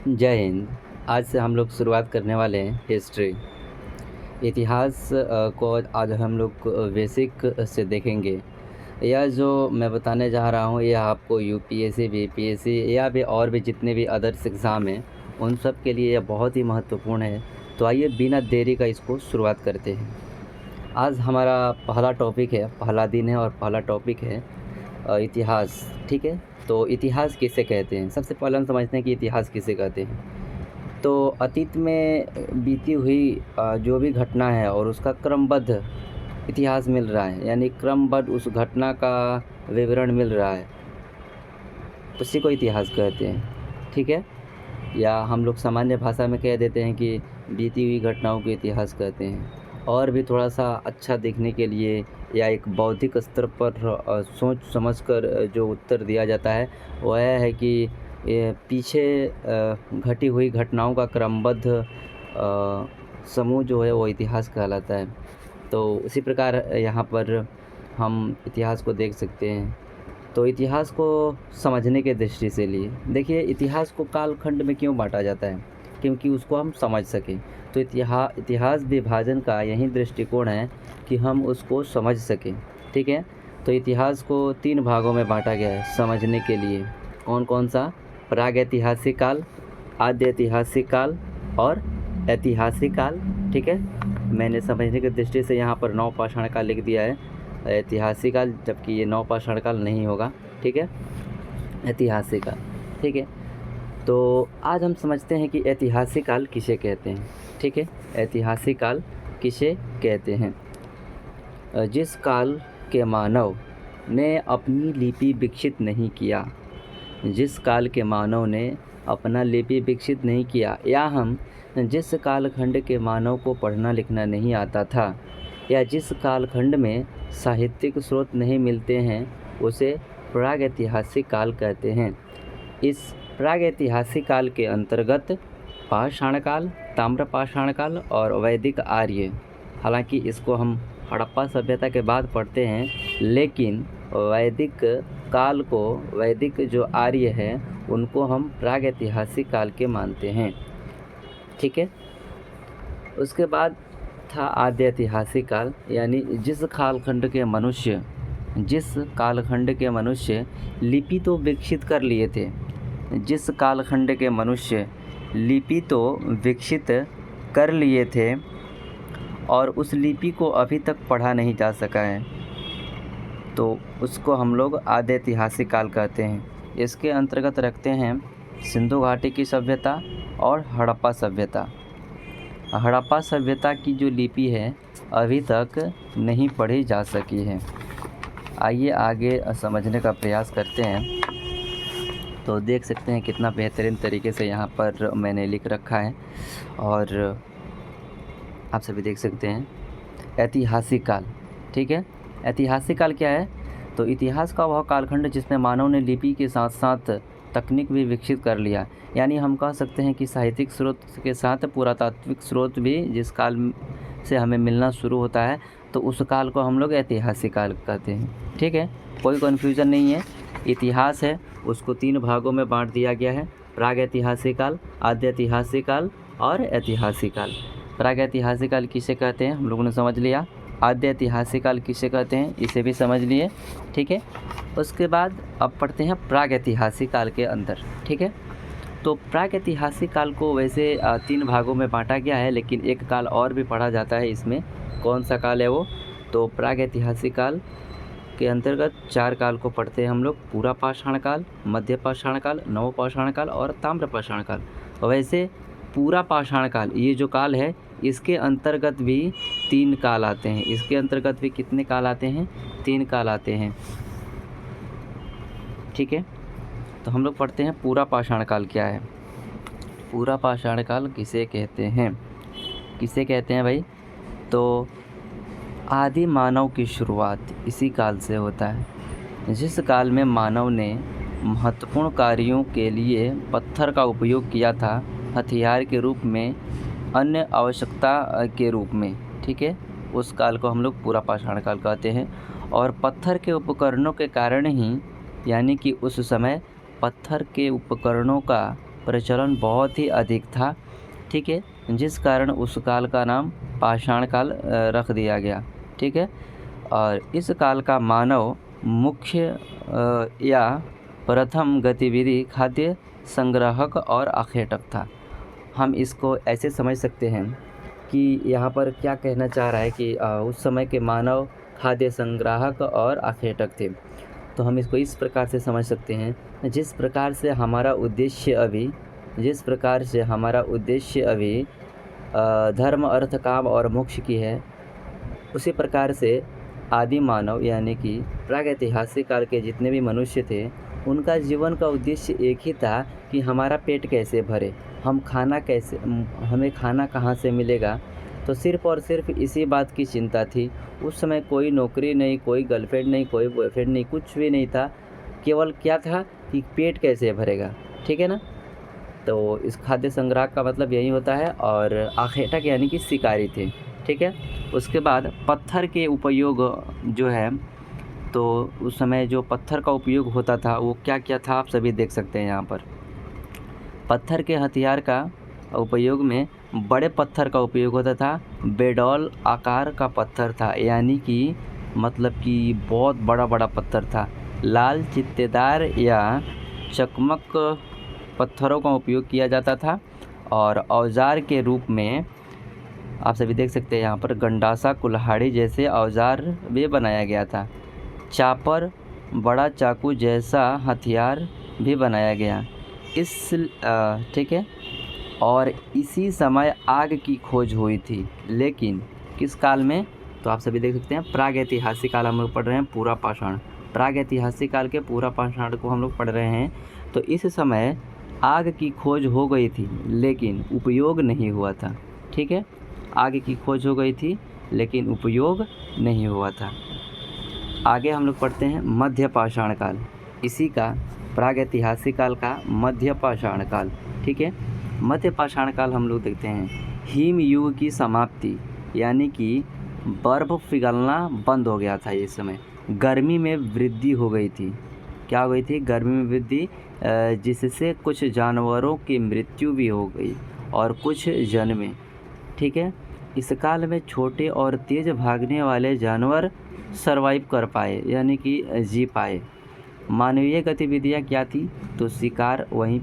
जय हिंद। आज से हम लोग शुरुआत करने वाले हैं हिस्ट्री। इतिहास को आज हम लोग बेसिक से देखेंगे। यह जो मैं बताने जा रहा हूँ यह आपको यूपीएससी, बीपीएससी या भी और भी जितने भी अदर्स एग्ज़ाम हैं उन सब के लिए यह बहुत ही महत्वपूर्ण है। तो आइए बिना देरी का इसको शुरुआत करते हैं। आज हमारा पहला टॉपिक है, पहला दिन है और पहला टॉपिक है इतिहास। ठीक है, तो इतिहास किसे कहते हैं? सबसे पहले हम समझते हैं कि इतिहास किसे कहते हैं। तो अतीत में बीती हुई जो भी घटना है और उसका क्रमबद्ध इतिहास मिल रहा है, यानी क्रमबद्ध उस घटना का विवरण मिल रहा है, उसी को इतिहास कहते हैं। ठीक है, या हम लोग सामान्य भाषा में कह देते हैं कि बीती हुई घटनाओं को इतिहास कहते हैं। और भी थोड़ा सा अच्छा दिखने के लिए या एक बौद्धिक स्तर पर सोच समझकर जो उत्तर दिया जाता है वह है कि ये पीछे घटी हुई घटनाओं का क्रमबद्ध समूह जो है वो इतिहास कहलाता है। तो उसी प्रकार यहाँ पर हम इतिहास को देख सकते हैं। तो इतिहास को समझने के दृष्टि से लिए देखिए, इतिहास को कालखंड में क्यों बांटा जाता है? क्योंकि उसको हम समझ सकें। तो इतिहास विभाजन का यही दृष्टिकोण है कि हम उसको समझ सकें। ठीक है, तो इतिहास को 3 भागों में बांटा गया है समझने के लिए। कौन कौन सा? प्रागैतिहासिक काल, आद्य ऐतिहासिक काल और ऐतिहासिक काल। ठीक है, मैंने समझने की दृष्टि से यहाँ पर नवपाषाण काल लिख दिया है ऐतिहासिक काल, जबकि ये नवपाषाण काल नहीं होगा। ठीक है, ऐतिहासिक काल। ठीक है, तो आज हम समझते हैं कि ऐतिहासिक काल किसे कहते हैं। ठीक है, ऐतिहासिक काल किसे कहते हैं? जिस काल के मानव ने अपनी लिपि विकसित नहीं किया, जिस काल के मानव ने अपना लिपि विकसित नहीं किया, या हम जिस कालखंड के मानव को पढ़ना लिखना नहीं आता था, या जिस कालखंड में साहित्यिक स्रोत नहीं मिलते हैं, उसे प्रागैतिहासिक काल कहते हैं। इस प्रागैतिहासिक काल के अंतर्गत पाषाण काल, ताम्रपाषाण काल और वैदिक आर्य, हालांकि इसको हम हड़प्पा सभ्यता के बाद पढ़ते हैं, लेकिन वैदिक काल को, वैदिक जो आर्य है उनको हम प्रागैतिहासिक काल के मानते हैं। ठीक है, उसके बाद था आद्य ऐतिहासिक काल, यानी जिस कालखंड के मनुष्य लिपि तो विकसित कर लिए थे, जिस कालखंड के मनुष्य लिपि तो विकसित कर लिए थे और उस लिपि को अभी तक पढ़ा नहीं जा सका है, तो उसको हम लोग आद्य ऐतिहासिक काल कहते हैं। इसके अंतर्गत रखते हैं सिंधु घाटी की सभ्यता और हड़प्पा सभ्यता। हड़प्पा सभ्यता की जो लिपि है अभी तक नहीं पढ़ी जा सकी है। आइए आगे समझने का प्रयास करते हैं। तो देख सकते हैं कितना बेहतरीन तरीके से यहाँ पर मैंने लिख रखा है और आप सभी देख सकते हैं। ऐतिहासिक काल, ठीक है, ऐतिहासिक काल क्या है? तो इतिहास का वह कालखंड जिसमें मानव ने लिपि के साथ साथ तकनीक भी विकसित कर लिया, यानी हम कह सकते हैं कि साहित्यिक स्रोत के साथ पुरातात्विक स्रोत भी जिस काल से हमें मिलना शुरू होता है, तो उस काल को हम लोग ऐतिहासिक काल कहते हैं। ठीक है, कोई कन्फ्यूज़न नहीं है। इतिहास है उसको 3 भागों में बांट दिया गया है, प्रागैतिहासिक काल, आद्य ऐतिहासिक काल और ऐतिहासिक काल। प्रागैतिहासिक काल किसे कहते हैं हम लोगों ने समझ लिया, आद्य ऐतिहासिक काल किसे कहते हैं इसे भी समझ लिए। ठीक है, उसके बाद अब पढ़ते हैं प्रागैतिहासिक काल के अंदर। ठीक है, तो प्रागैतिहासिक काल को वैसे 3 भागों में बांटा गया है, लेकिन एक काल और भी पढ़ा जाता है इसमें। कौन सा काल है वो? तो प्रागैतिहासिक काल के अंतर्गत 4 काल को पढ़ते हैं हम लोग, पूरा पाषाण काल, मध्य पाषाण काल, नवपाषाण काल और ताम्रपाषाण काल। वैसे पूरा पाषाण काल ये जो काल है इसके अंतर्गत भी 3 काल आते हैं। इसके अंतर्गत भी कितने काल आते हैं? 3 काल आते हैं। ठीक है, तो हम लोग पढ़ते हैं पूरा पाषाण काल क्या है। पूरा पाषाण काल किसे कहते हैं? किसे कहते हैं भाई? तो आदि मानव की शुरुआत इसी काल से होता है। जिस काल में मानव ने महत्वपूर्ण कार्यों के लिए पत्थर का उपयोग किया था, हथियार के रूप में, अन्य आवश्यकता के रूप में। ठीक है, उस काल को हम लोग पूरा पाषाण काल कहते हैं। और पत्थर के उपकरणों के कारण ही, यानी कि उस समय पत्थर के उपकरणों का प्रचलन बहुत ही अधिक था, ठीक है, जिस कारण उस काल का नाम पाषाण काल रख दिया गया, ठीक है। और इस काल का मानव मुख्य या प्रथम गतिविधि खाद्य संग्राहक और आखेटक था। हम इसको ऐसे समझ सकते हैं कि यहाँ पर क्या कहना चाह रहा है कि उस समय के मानव खाद्य संग्राहक और आखेटक थे। तो हम इसको इस प्रकार से समझ सकते हैं, जिस प्रकार से हमारा उद्देश्य अभी धर्म अर्थ काम और मोक्ष की है, उसी प्रकार से आदि मानव यानी कि प्रागैतिहासिक काल के जितने भी मनुष्य थे, उनका जीवन का उद्देश्य एक ही था कि हमारा पेट कैसे भरे, हमें खाना कहाँ से मिलेगा। तो सिर्फ़ और सिर्फ इसी बात की चिंता थी। उस समय कोई नौकरी नहीं, कोई गर्लफ्रेंड नहीं, कोई बॉयफ्रेंड नहीं, कुछ भी नहीं था। केवल क्या था कि पेट कैसे भरेगा, ठीक है ना। तो इस खाद्य संग्रह का मतलब यही होता है। और आखेटक यानी कि शिकारी थे, ठीक है। उसके बाद पत्थर के उपयोग जो है, तो उस समय जो पत्थर का उपयोग होता था वो क्या क्या था, आप सभी देख सकते हैं यहाँ पर। पत्थर के हथियार का उपयोग में बड़े पत्थर का उपयोग होता था। बेडौल आकार का पत्थर था, यानी कि मतलब कि बहुत बड़ा बड़ा पत्थर था। लाल चित्तेदार या चकमक पत्थरों का उपयोग किया जाता था। और औजार के रूप में आप सभी देख सकते हैं यहाँ पर गंडासा कुल्हाड़ी जैसे औजार भी बनाया गया था। चापर बड़ा चाकू जैसा हथियार भी बनाया गया, ठीक है। और इसी समय आग की खोज हुई थी, लेकिन किस काल में, तो आप सभी देख सकते हैं प्रागैतिहासिक काल हम लोग पढ़ रहे हैं, पूरा पाषाण। प्रागैतिहासिक काल के पूरा पाषाण को हम लोग पढ़ रहे हैं। तो इस समय आग की खोज हो गई थी, लेकिन उपयोग नहीं हुआ था, ठीक है। आग की खोज हो गई थी लेकिन उपयोग नहीं हुआ था। आगे हम लोग पढ़ते हैं मध्य पाषाण काल, इसी का प्रागैतिहासिक काल का मध्य पाषाण काल, ठीक है। मध्य पाषाण काल हम लोग देखते हैं हिम युग की समाप्ति, यानी कि बर्फ पिघलना बंद हो गया था। इस समय गर्मी में वृद्धि हो गई थी। क्या हो गई थी? गर्मी में वृद्धि, जिससे कुछ जानवरों की मृत्यु भी हो गई और कुछ जन्मे, ठीक है। इस काल में छोटे और तेज भागने वाले जानवर सरवाइव कर पाए, यानी कि जी पाए। मानवीय गतिविधियाँ क्या थी? तो शिकार, वहीं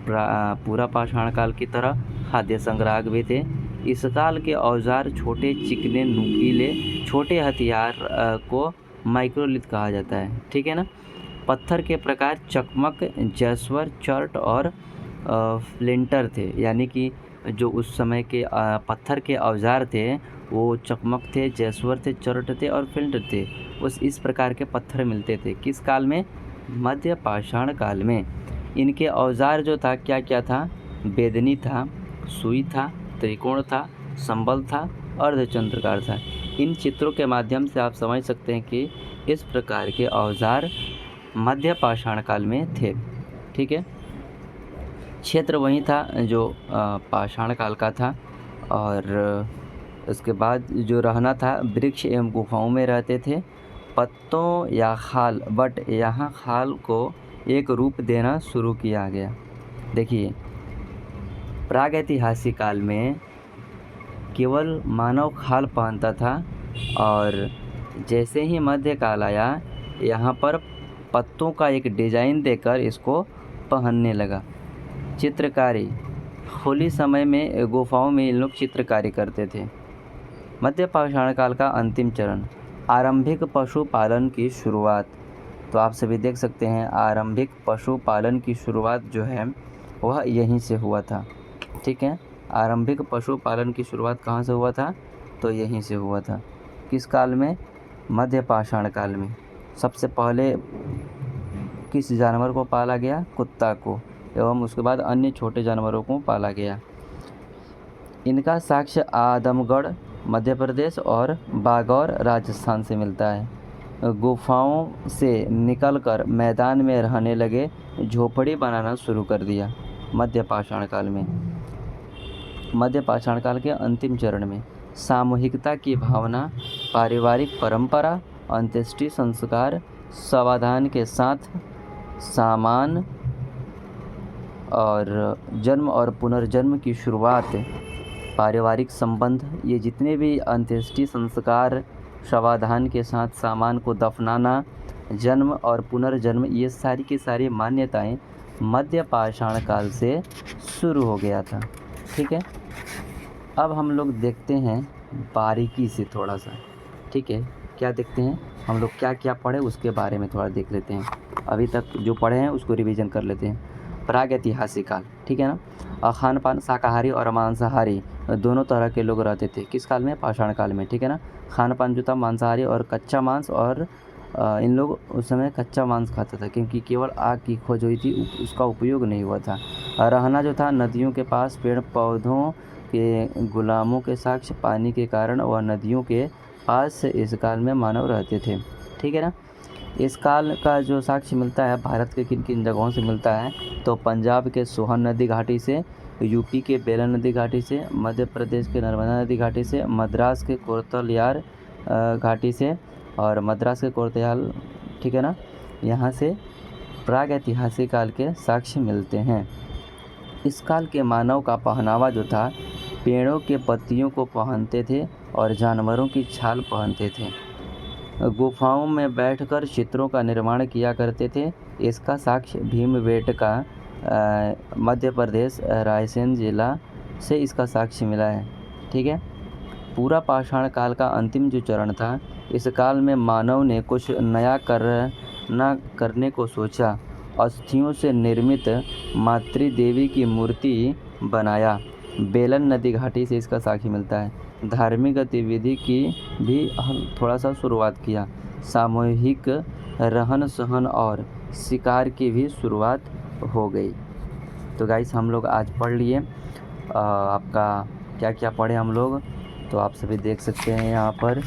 पूरा पाषाण काल की तरह खाद्य संग्राहक भी थे। इस काल के औजार छोटे, चिकने, नुकीले छोटे हथियार को माइक्रोलिथ कहा जाता है, ठीक है ना। पत्थर के प्रकार चकमक, जैस्वर, चर्ट और फ्लिंटर थे, यानी कि जो उस समय के पत्थर के औजार थे वो चकमक थे, जैस्वर थे, चर्ट थे और फ्लिंटर थे। इस प्रकार के पत्थर मिलते थे किस काल में? मध्य पाषाण काल में। इनके औजार जो था क्या क्या था? बेदनी था, सुई था, त्रिकोण था, संबल था, अर्धचंद्राकार था। इन चित्रों के माध्यम से आप समझ सकते हैं कि इस प्रकार के औजार मध्य पाषाण काल में थे, ठीक है। क्षेत्र वही था जो पाषाण काल का था। और उसके बाद जो रहना था, वृक्ष एवं गुफाओं में रहते थे। पत्तों या खाल, बट यहाँ खाल को एक रूप देना शुरू किया गया। देखिए, प्रागैतिहासिक काल में केवल मानव खाल पहनता था, और जैसे ही मध्य काल आया, यहाँ पर पत्तों का एक डिजाइन देकर इसको पहनने लगा। चित्रकारी, होली समय में गुफाओं में इन लोग चित्रकारी करते थे। मध्य पाषाण काल का अंतिम चरण, आरंभिक पशुपालन की शुरुआत। तो आप सभी देख सकते हैं आरंभिक पशुपालन की शुरुआत जो है वह यहीं से हुआ था, ठीक है। आरंभिक पशुपालन की शुरुआत कहाँ से हुआ था? तो यहीं से हुआ था। किस काल में? मध्य पाषाण काल में। सबसे पहले किस जानवर को पाला गया? कुत्ता को, एवं उसके बाद अन्य छोटे जानवरों को पाला गया। इनका साक्ष्य आदमगढ़ मध्य प्रदेश और बागौर राजस्थान से मिलता है। गुफाओं से निकलकर मैदान में रहने लगे, झोपड़ी बनाना शुरू कर दिया मध्य पाषाण काल में। मध्य पाषाण काल के अंतिम चरण में सामूहिकता की भावना, पारिवारिक परंपरा, अंत्येष्टि संस्कार सावधान के साथ और जन्म और पुनर्जन्म की शुरुआत, पारिवारिक संबंध, ये जितने भी अंत्येष्टि संस्कार, शवाधान के साथ सामान को दफनाना, जन्म और पुनर्जन्म, ये सारी की सारी मान्यताएं मध्य पाषाण काल से शुरू हो गया था। ठीक है, अब हम लोग देखते हैं बारीकी से थोड़ा सा। ठीक है, क्या देखते हैं हम लोग, क्या क्या पढ़े उसके बारे में थोड़ा देख लेते हैं। अभी तक जो पढ़े हैं उसको रिवीजन कर लेते हैं। प्रागैतिहासिक काल, ठीक है ना। खान पान शाकाहारी और मांसाहारी दोनों तरह के लोग रहते थे। किस काल में? पाषाण काल में, ठीक है ना। खान पान जो था मांसाहारी और कच्चा मांस, और इन लोग उस समय कच्चा मांस खाता था क्योंकि केवल आग की खोज हुई थी, उसका उपयोग नहीं हुआ था। रहना जो था नदियों के पास, पेड़ पौधों के गुलामों के साक्ष्य पानी के कारण वह नदियों के पास इस काल में मानव रहते थे। ठीक है ना। इस काल का जो साक्ष्य मिलता है भारत के किन किन जगहों से मिलता है, तो पंजाब के सोहन नदी घाटी से, यूपी के बेलन नदी घाटी से, मध्य प्रदेश के नर्मदा नदी घाटी से, मद्रास के कोरतलयार घाटी से, और मद्रास के कोरतयाल, ठीक है ना, यहाँ से प्रागैतिहासिक काल के साक्ष्य मिलते हैं। इस काल के मानव का पहनावा जो था, पेड़ों के पत्तियों को पहनते थे और जानवरों की छाल पहनते थे। गुफाओं में बैठकर चित्रों का निर्माण किया करते थे। इसका साक्ष्य भीमबेटका मध्य प्रदेश रायसेन जिला से इसका साक्ष्य मिला है। ठीक है। पूरा पाषाण काल का अंतिम जो चरण था, इस काल में मानव ने कुछ नया करने को सोचा। अस्थियों से निर्मित मातृदेवी की मूर्ति बनाया। बेलन नदी घाटी से इसका साक्ष्य मिलता है। धार्मिक गतिविधि की भी हम थोड़ा सा शुरुआत किया। सामूहिक रहन सहन और शिकार की भी शुरुआत हो गई। तो गाइस, हम लोग आज पढ़ लिए। आपका क्या क्या पढ़े हम लोग, तो आप सभी देख सकते हैं यहाँ पर।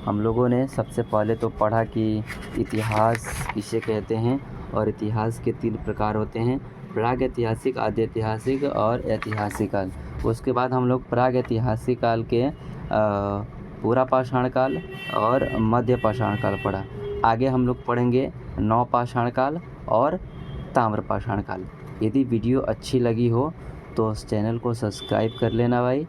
हम लोगों ने सबसे पहले तो पढ़ा कि इतिहास किसे कहते हैं, और इतिहास के 3 प्रकार होते हैं, प्रागैतिहासिक, आद्य ऐतिहासिक और ऐतिहासिक काल। उसके बाद हम लोग प्रागैतिहासिक काल के पूरा पाषाण काल और मध्य पाषाण काल पढ़ा। आगे हम लोग पढ़ेंगे नव पाषाण काल और ताम्र पाषाण काल। यदि वीडियो अच्छी लगी हो तो उस चैनल को सब्सक्राइब कर लेना भाई,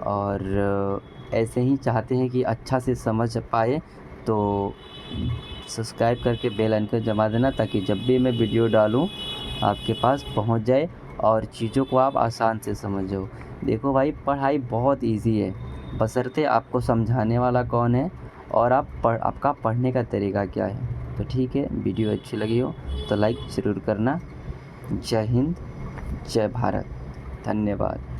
और ऐसे ही चाहते हैं कि अच्छा से समझ पाए तो सब्सक्राइब करके बेल आइकन जमा देना, ताकि जब भी मैं वीडियो डालूं आपके पास पहुंच जाए और चीज़ों को आप आसान से समझ जाओ। देखो भाई, पढ़ाई बहुत इजी है, बशर्ते आपको समझाने वाला कौन है और आपका पढ़ने का तरीका क्या है। तो ठीक है, वीडियो अच्छी लगी हो तो लाइक ज़रूर करना। जय हिंद, जय भारत, धन्यवाद।